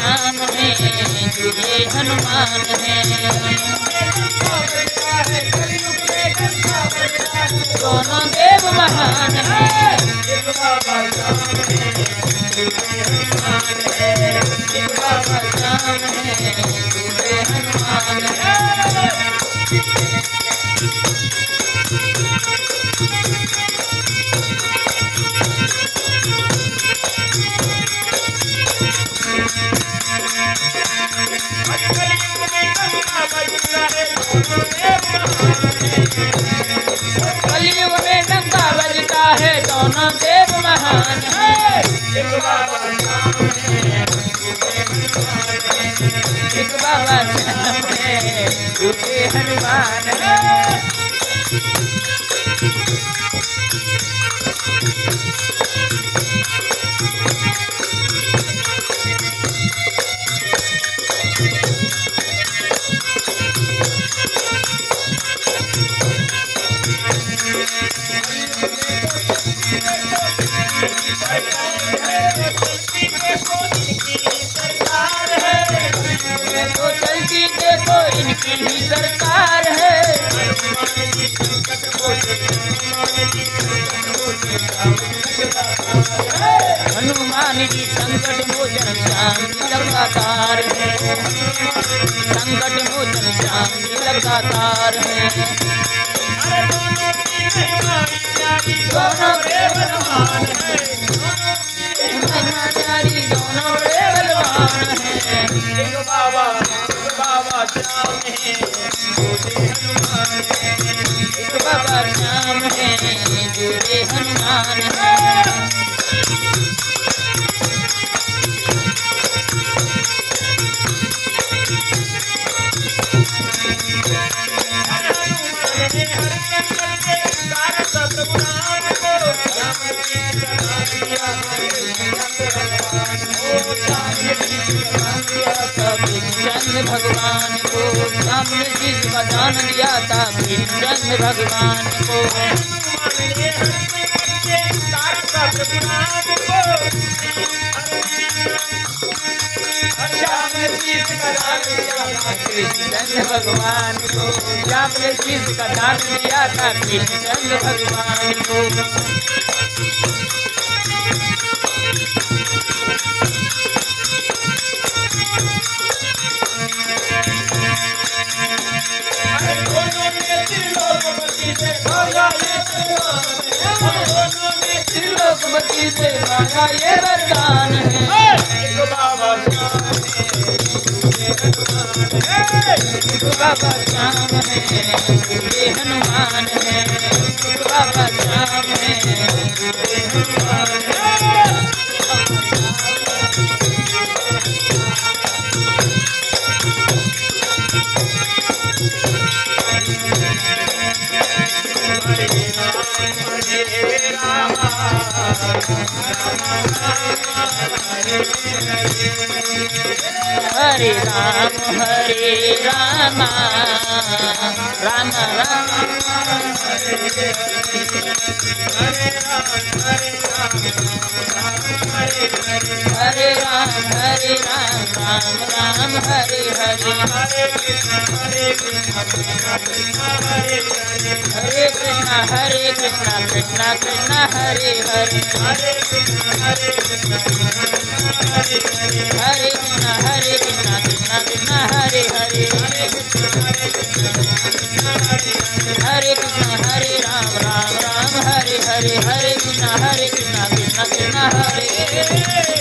श्याम है, दूजे हनुमान है। दोनों देव महान है, एक बाबा श्याम है, दूजे हनुमान है। कलयुग में डंका बजता है, दोनों देव महान है। एक बाबा श्याम है, एक बाबा श्याम है, दूजे हनुमान है। चलती देखो इनकी ही सरकार है। हनुमान जी संकट मोचन श्याम जी लगातार है, संकट मोचन श्याम जी लगातार है। दोनों देव बलवान है, दोनों बड़े बलवान है। एक बाबा श्याम है, दूजे हनुमान है। एक बाबा श्याम है, दूजे हनुमान है। कृष्ण भगवान को सामने चीज का दान दिया था, कृष्ण भगवान को। कृष्ण भगवान को सामने चीज का दान दिया था, कृष्ण भगवान को। त्रिलोकपति से मांगा ये वरदान है। एक बाबा श्याम है, एक बाबा श्याम है, दूजे हनुमान है। एक बाबा श्याम है, दूजे हनुमान है। हरे राम राम राम हरे राम राम राम हरे हरे। हरे कृष्णा कृष्णा कृष्णा हरे हरे। हरे कृष्णा कृष्णा कृष्णा हरे हरे। हरे कृष्णा हरे राम राम हरे हरे। हरे कृष्णा कृष्णा कृष्णा हरे।